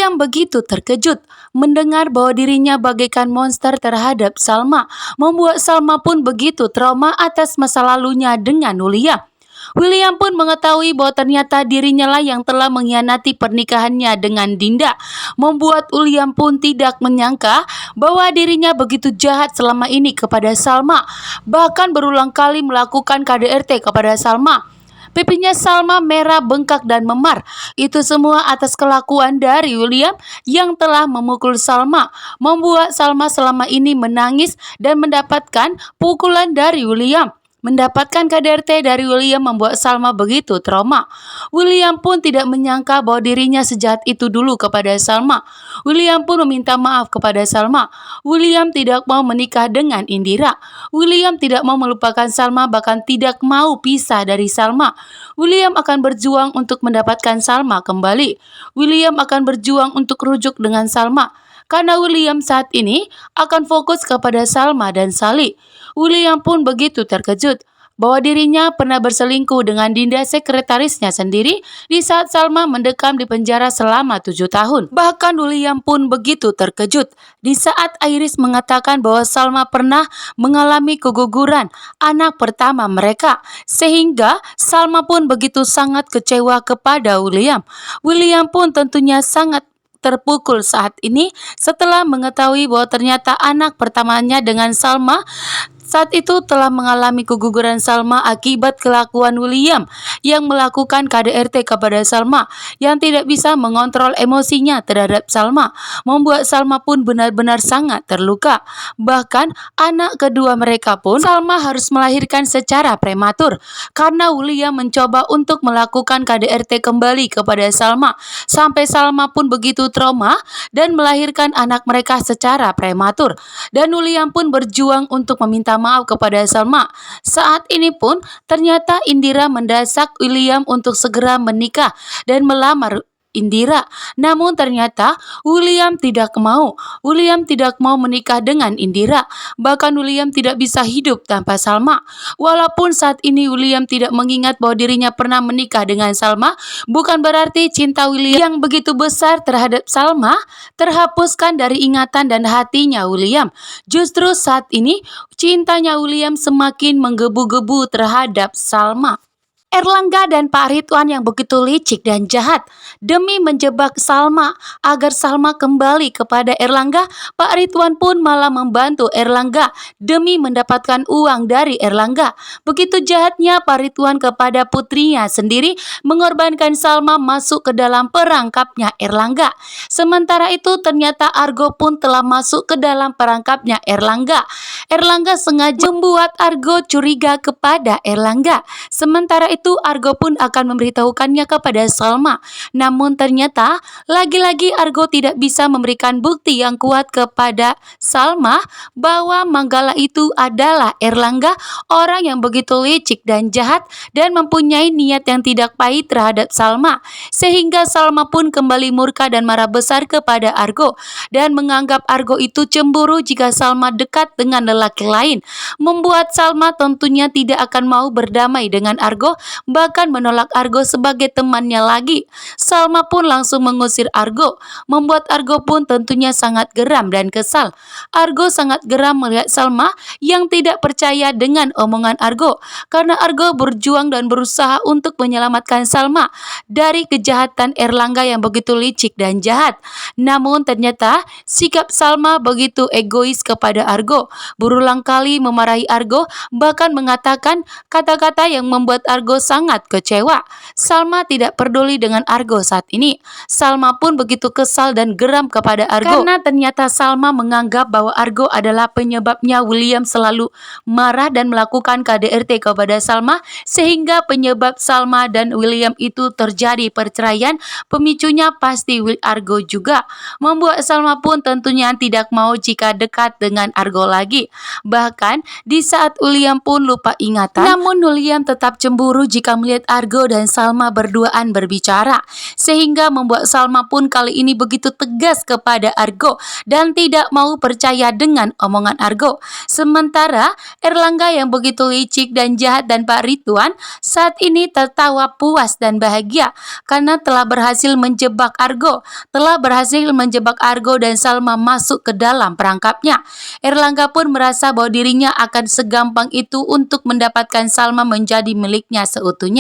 William begitu terkejut mendengar bahwa dirinya bagaikan monster terhadap Salma, membuat Salma pun begitu trauma atas masa lalunya dengan William. William pun mengetahui bahwa ternyata dirinya lah yang telah mengkhianati pernikahannya dengan Dinda, membuat William pun tidak menyangka bahwa dirinya begitu jahat selama ini kepada Salma, bahkan berulang kali melakukan KDRT kepada Salma. Pipinya Salma merah, bengkak, dan memar. Itu semua atas kelakuan dari William yang telah memukul Salma, membuat Salma selama ini menangis dan mendapatkan pukulan dari William. Mendapatkan KDRT dari William membuat Salma begitu trauma. William pun tidak menyangka bahwa dirinya sejahat itu dulu kepada Salma. William pun meminta maaf kepada Salma. William tidak mau menikah dengan Indira. William tidak mau melupakan Salma, bahkan tidak mau pisah dari Salma. William akan berjuang untuk mendapatkan Salma kembali. William akan berjuang untuk rujuk dengan Salma. Karena William saat ini akan fokus kepada Salma dan Sally. William pun begitu terkejut bahwa dirinya pernah berselingkuh dengan Dinda, sekretarisnya sendiri, di saat Salma mendekam di penjara selama 7 tahun. Bahkan William pun begitu terkejut di saat Iris mengatakan bahwa Salma pernah mengalami keguguran anak pertama mereka, sehingga Salma pun begitu sangat kecewa kepada William. William pun tentunya sangat terpukul saat ini setelah mengetahui bahwa ternyata anak pertamanya dengan Salma saat itu telah mengalami keguguran Salma akibat kelakuan William yang melakukan KDRT kepada Salma, yang tidak bisa mengontrol emosinya terhadap Salma, membuat Salma pun benar-benar sangat terluka. Bahkan anak kedua mereka pun Salma harus melahirkan secara prematur karena William mencoba untuk melakukan KDRT kembali kepada Salma, sampai Salma pun begitu trauma dan melahirkan anak mereka secara prematur. Dan William pun berjuang untuk meminta maaf kepada Salma. Saat ini pun ternyata Indira mendesak William untuk segera menikah dan melamar Indira. Namun ternyata William tidak mau. William tidak mau menikah dengan Indira. Bahkan William tidak bisa hidup tanpa Salma. Walaupun saat ini William tidak mengingat bahwa dirinya pernah menikah dengan Salma, bukan berarti cinta William yang begitu besar terhadap Salma terhapuskan dari ingatan dan hatinya William. Justru saat ini cintanya William semakin menggebu-gebu terhadap Salma. Erlangga dan Pak Ridwan yang begitu licik dan jahat demi menjebak Salma agar Salma kembali kepada Erlangga. Pak Ridwan pun malah membantu Erlangga demi mendapatkan uang dari Erlangga. Begitu jahatnya Pak Ridwan kepada putrinya sendiri, mengorbankan Salma masuk ke dalam perangkapnya Erlangga. Sementara itu ternyata Argo pun telah masuk ke dalam perangkapnya Erlangga. Erlangga sengaja membuat Argo curiga kepada Erlangga. Sementara itu Argo pun akan memberitahukannya kepada Salma. Namun ternyata lagi-lagi Argo tidak bisa memberikan bukti yang kuat kepada Salma bahwa Manggala itu adalah Erlangga, orang yang begitu licik dan jahat dan mempunyai niat yang tidak baik terhadap Salma. Sehingga Salma pun kembali murka dan marah besar kepada Argo dan menganggap Argo itu cemburu jika Salma dekat dengan lelaki lain, membuat Salma tentunya tidak akan mau berdamai dengan Argo, bahkan menolak Argo sebagai temannya lagi. Salma pun langsung mengusir Argo, membuat Argo pun tentunya sangat geram dan kesal. Argo sangat geram melihat Salma yang tidak percaya dengan omongan Argo, karena Argo berjuang dan berusaha untuk menyelamatkan Salma dari kejahatan Erlangga yang begitu licik dan jahat. Namun ternyata sikap Salma begitu egois kepada Argo, berulang kali memarahi Argo, bahkan mengatakan kata-kata yang membuat Argo sangat kecewa. Salma tidak peduli dengan Argo saat ini. Salma pun begitu kesal dan geram kepada Argo karena ternyata Salma menganggap bahwa Argo adalah penyebabnya William selalu marah dan melakukan KDRT kepada Salma, sehingga penyebab Salma dan William itu terjadi perceraian. Pemicunya pasti Argo juga, membuat Salma pun tentunya tidak mau jika dekat dengan Argo lagi. Bahkan di saat William pun lupa ingatan, namun William tetap cemburu malu jika melihat Argo dan Salma berduaan berbicara, sehingga membuat Salma pun kali ini begitu tegas kepada Argo dan tidak mau percaya dengan omongan Argo. Sementara Erlangga yang begitu licik dan jahat dan Pak Ridwan saat ini tertawa puas dan bahagia karena telah berhasil menjebak Argo dan Salma masuk ke dalam perangkapnya. Erlangga pun merasa bahwa dirinya akan segampang itu untuk mendapatkan Salma menjadi miliknya seutuhnya.